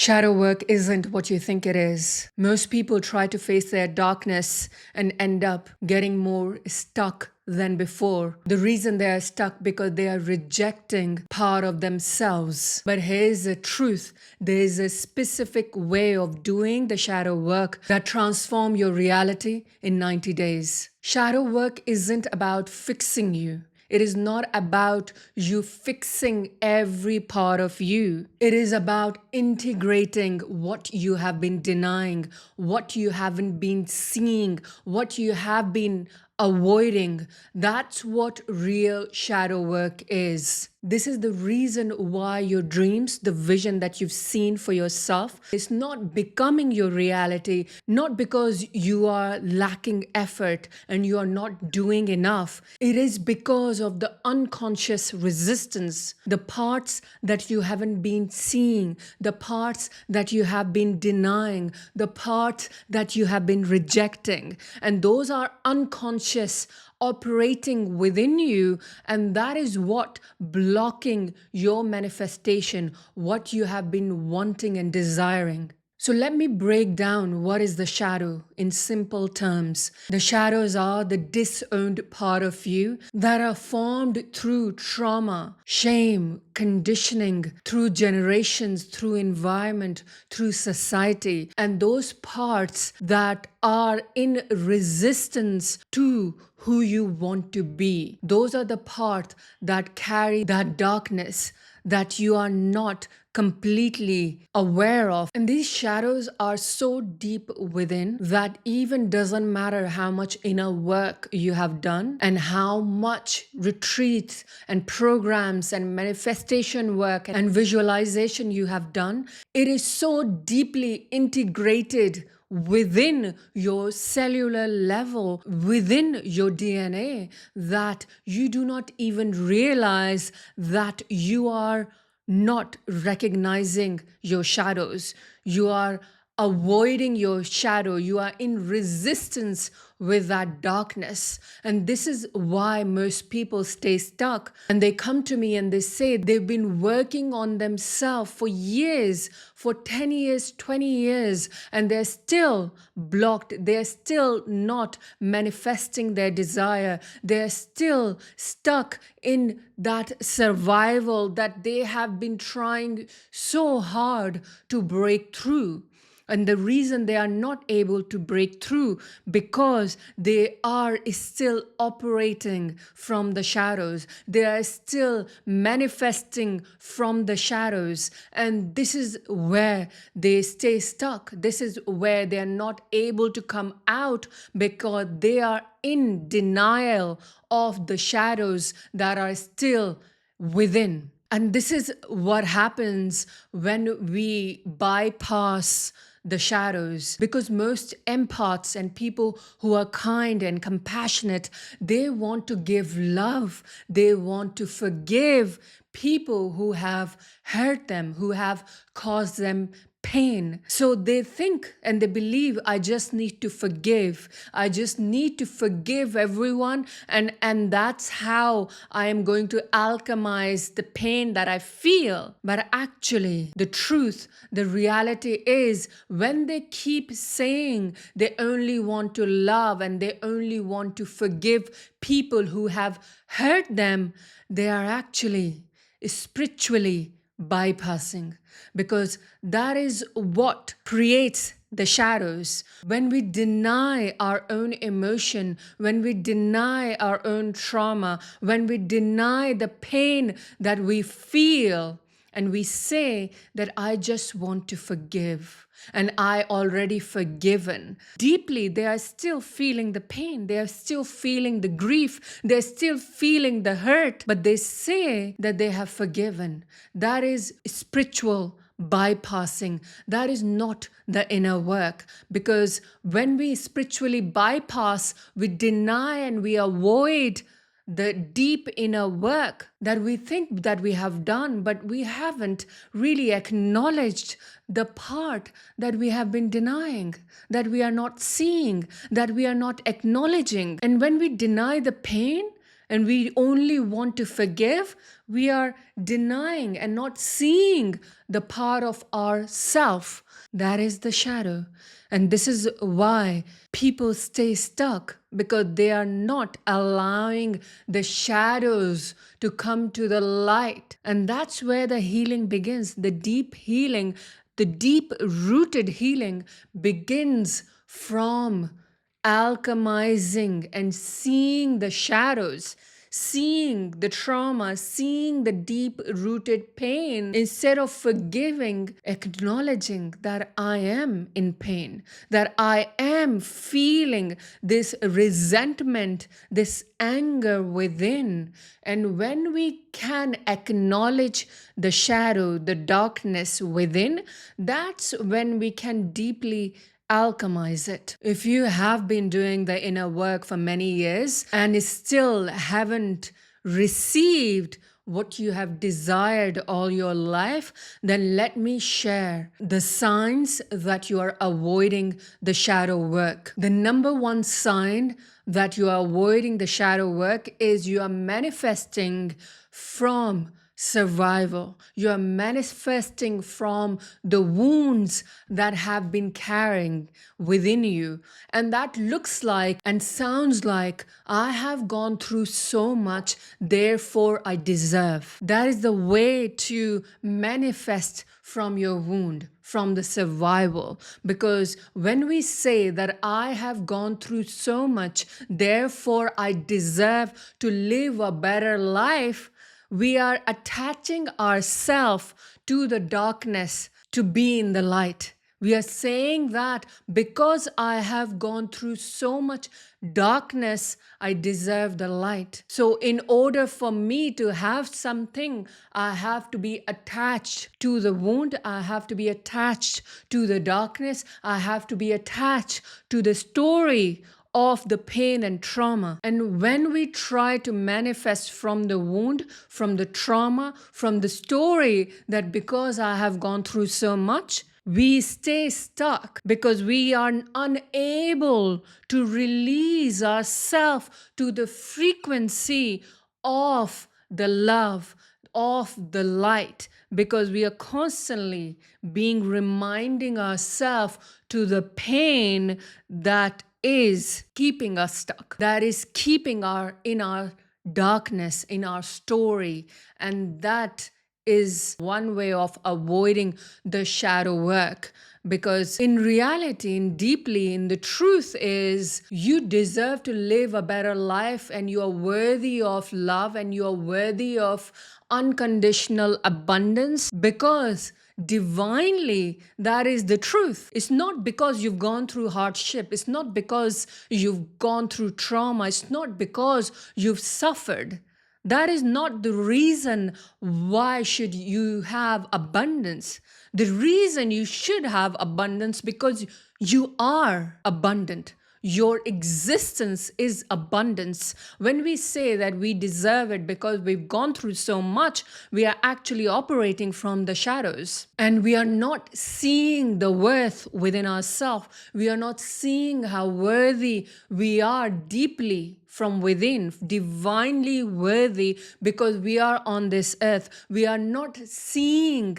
Shadow work isn't what you think it is. Most people try to face their darkness and end up getting more stuck than before. The reason they are stuck because they are rejecting part of themselves. But here's the truth. There is a specific way of doing the shadow work that transform your reality in 90 days. Shadow work isn't about fixing you. It is not about you fixing every part of you. It is about integrating what you have been denying, what you haven't been seeing, what you have been avoiding. That's what real shadow work is. This is the reason why your dreams, the vision that you've seen for yourself, is not becoming your reality, not because you are lacking effort and you are not doing enough. It is because of the unconscious resistance, the parts that you haven't been seeing, the parts that you have been denying, the parts that you have been rejecting. And those are unconscious operating within you, and that is what blocking your manifestation, what you have been wanting and desiring. So let me break down what is the shadow in simple terms. The shadows are the disowned part of you that are formed through trauma, shame, conditioning, through generations, through environment, through society, and those parts that are in resistance to who you want to be. Those are the parts that carry that darkness that you are not completely aware of. And these shadows are so deep within that even doesn't matter how much inner work you have done and how much retreats and programs and manifestation work and visualization you have done. It is so deeply integrated within your cellular level, within your DNA, that you do not even realize that you are not recognizing your shadows. You are avoiding your shadow. You are in resistance with that darkness. And this is why most people stay stuck. And they come to me and they say they've been working on themselves for years, for 10 years, 20 years, and they're still blocked. They're still not manifesting their desire. They're still stuck in that survival that they have been trying so hard to break through. And the reason they are not able to break through because they are still operating from the shadows. They are still manifesting from the shadows. And this is where they stay stuck. This is where they are not able to come out because they are in denial of the shadows that are still within. And this is what happens when we bypass the shadows, because most empaths and people who are kind and compassionate, they want to give love. They want to forgive people who have hurt them, who have caused them pain. So they think and they believe, I just need to forgive. I just need to forgive everyone. And that's how I am going to alchemize the pain that I feel. But actually, the truth, the reality is when they keep saying they only want to love and they only want to forgive people who have hurt them, they are actually spiritually bypassing, because that is what creates the shadows. When we deny our own emotion, when we deny our own trauma, when we deny the pain that we feel, and we say that I just want to forgive and I already forgiven. Deeply, they are still feeling the pain. They are still feeling the grief. They're still feeling the hurt, but they say that they have forgiven. That is spiritual bypassing. That is not the inner work, because when we spiritually bypass, we deny and we avoid the deep inner work that we think that we have done, but we haven't really acknowledged the part that we have been denying, that we are not seeing, that we are not acknowledging. And when we deny the pain, and we only want to forgive, we are denying and not seeing the part of ourself that is the shadow. And this is why people stay stuck, because they are not allowing the shadows to come to the light. And that's where the healing begins. The deep healing, the deep rooted healing begins from alchemizing and seeing the shadows, seeing the trauma, seeing the deep rooted pain, instead of forgiving, acknowledging that I am in pain, that I am feeling this resentment, this anger within. And when we can acknowledge the shadow, the darkness within, that's when we can deeply alchemize it. If you have been doing the inner work for many years and still haven't received what you have desired all your life, then let me share the signs that you are avoiding the shadow work. The number one sign that you are avoiding the shadow work is you are manifesting from survival. You are manifesting from the wounds that have been carrying within you. And that looks like and sounds like, I have gone through so much, therefore I deserve. That is the way to manifest from your wound, from the survival. Because when we say that I have gone through so much, therefore I deserve to live a better life, we are attaching ourselves to the darkness to be in the light. We are saying that because I have gone through so much darkness, I deserve the light. So, in order for me to have something, I have to be attached to the wound, I have to be attached to the darkness, I have to be attached to the story of the pain and trauma. And when we try to manifest from the wound, from the trauma, from the story that because I have gone through so much, we stay stuck because we are unable to release ourselves to the frequency of the love, of the light, because we are constantly being reminding ourselves to the pain that is keeping us stuck, that is keeping in our darkness, in our story. And that is one way of avoiding the shadow work. Because in reality, in deeply, in the truth is you deserve to live a better life, and you are worthy of love, and you are worthy of unconditional abundance, because divinely that is the truth. It's not because you've gone through hardship, it's not because you've gone through trauma, it's not because you've suffered. That is not the reason why should you have abundance. The reason you should have abundance because you are abundant. Your existence is abundance. When we say that we deserve it because we've gone through so much, we are actually operating from the shadows. And we are not seeing the worth within ourselves. We are not seeing how worthy we are deeply from within, divinely worthy, because we are on this earth. We are not seeing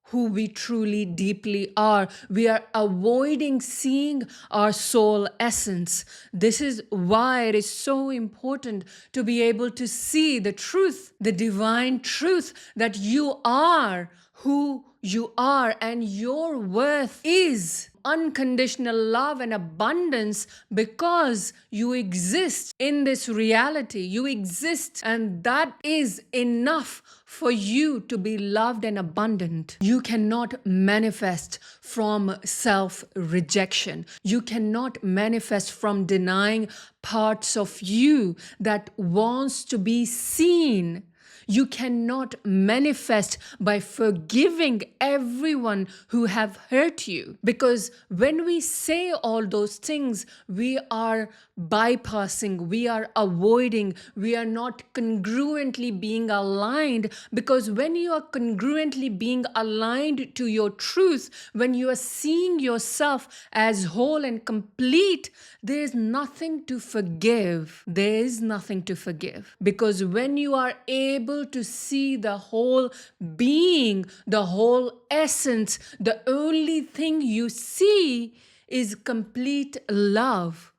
who we truly deeply are. We are avoiding seeing our soul essence. This is why it is so important to be able to see the truth, the divine truth, that you are who you are, and your worth is unconditional love and abundance because you exist in this reality. You exist, and that is enough for you to be loved and abundant. You cannot manifest from self-rejection. You cannot manifest from denying parts of you that wants to be seen. You cannot manifest by forgiving everyone who have hurt you. Because when we say all those things, we are bypassing, we are avoiding, we are not congruently being aligned. Because when you are congruently being aligned to your truth, when you are seeing yourself as whole and complete, there is nothing to forgive. There is nothing to forgive. Because when you are able to see the whole being, the whole essence, the only thing you see is complete love.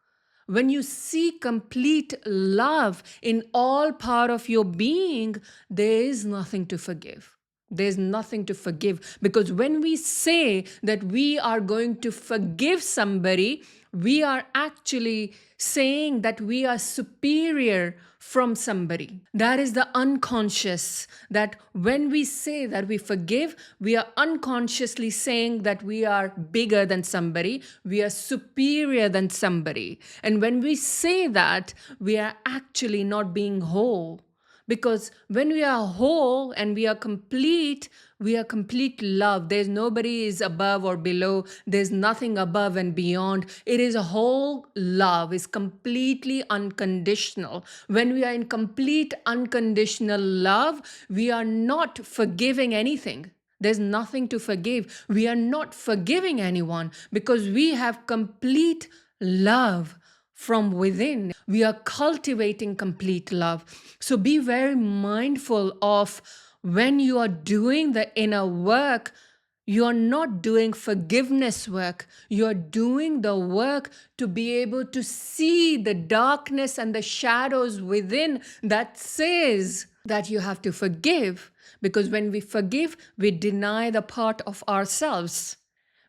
When you see complete love in all part of your being, there is nothing to forgive. There's nothing to forgive, because when we say that we are going to forgive somebody, we are actually saying that we are superior from somebody. That is the unconscious. That when we say that we forgive, we are unconsciously saying that we are bigger than somebody, we are superior than somebody. And when we say that, we are actually not being whole. Because when we are whole and we are complete love. There's nobody is above or below. There's nothing above and beyond. It is a whole love. It's completely unconditional. When we are in complete unconditional love, we are not forgiving anything. There's nothing to forgive. We are not forgiving anyone because we have complete love from within. We are cultivating complete love. So be very mindful of when you are doing the inner work. You are not doing forgiveness work. You are doing the work to be able to see the darkness and the shadows within that says that you have to forgive. Because when we forgive, we deny the part of ourselves.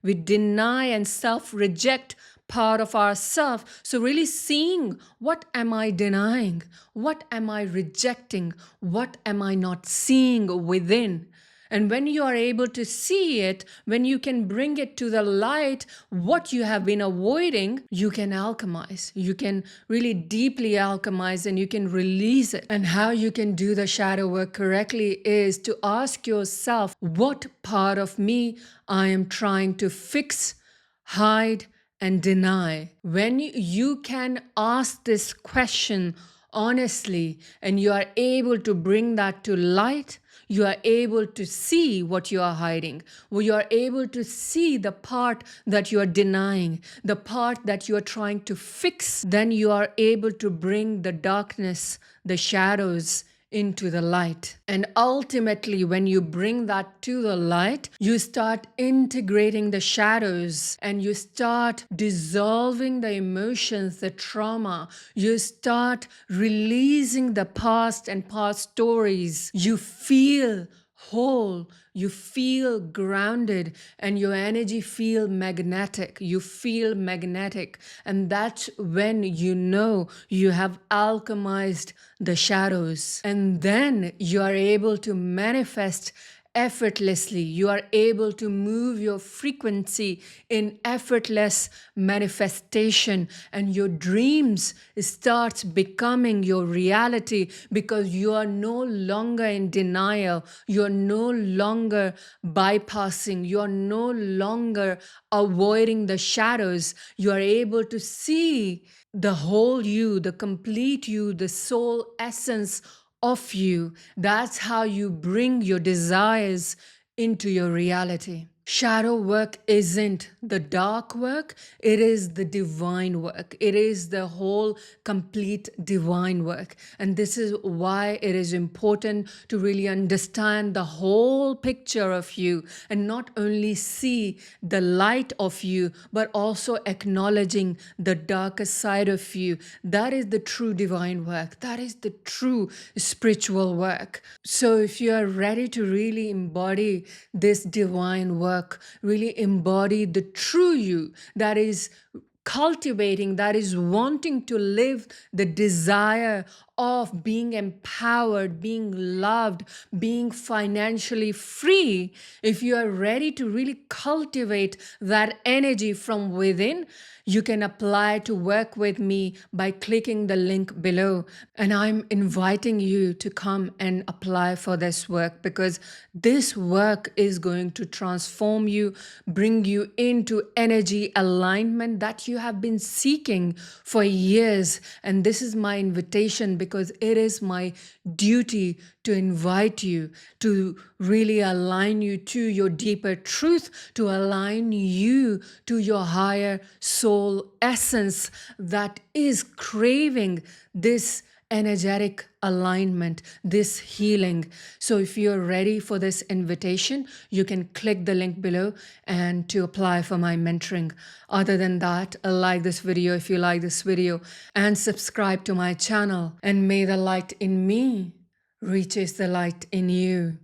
We deny and self-reject part of ourselves. So really seeing, what am I denying? What am I rejecting? What am I not seeing within? And when you are able to see it, when you can bring it to the light, what you have been avoiding, you can alchemize. You can really deeply alchemize and you can release it. And how you can do the shadow work correctly is to ask yourself, what part of me I am trying to fix, hide, and deny. When you can ask this question honestly and you are able to bring that to light, you are able to see what you are hiding. You are able to see the part that you are denying, the part that you are trying to fix. Then you are able to bring the darkness, the shadows into the light. And ultimately, when you bring that to the light, you start integrating the shadows and you start dissolving the emotions, the trauma. You start releasing the past and past stories. You feel whole, you feel grounded, and your energy feel magnetic. You feel magnetic, and that's when you know you have alchemized the shadows. And then you are able to manifest effortlessly. You are able to move your frequency in effortless manifestation, and your dreams starts becoming your reality because you are no longer in denial. You are no longer bypassing. You are no longer avoiding the shadows. You are able to see the whole you, the complete you, the soul essence of you. That's how you bring your desires into your reality. Shadow work isn't the dark work, it is the divine work. It is the whole complete divine work. And this is why it is important to really understand the whole picture of you and not only see the light of you, but also acknowledging the darker side of you. That is the true divine work. That is the true spiritual work. So if you are ready to really embody this divine work, really embody the true you that is cultivating, that is wanting to live the desire of being empowered, being loved, being financially free, if you are ready to really cultivate that energy from within, you can apply to work with me by clicking the link below. And I'm inviting you to come and apply for this work, because this work is going to transform you, bring you into energy alignment that you have been seeking for years. And this is my invitation, because it is my duty to invite you to really align you to your deeper truth, to align you to your higher soul essence that is craving this energetic alignment, this healing. So if you're ready for this invitation, you can click the link below and to apply for my mentoring. Other than that, like this video if you like this video, and subscribe to my channel. And may the light in me reaches the light in you.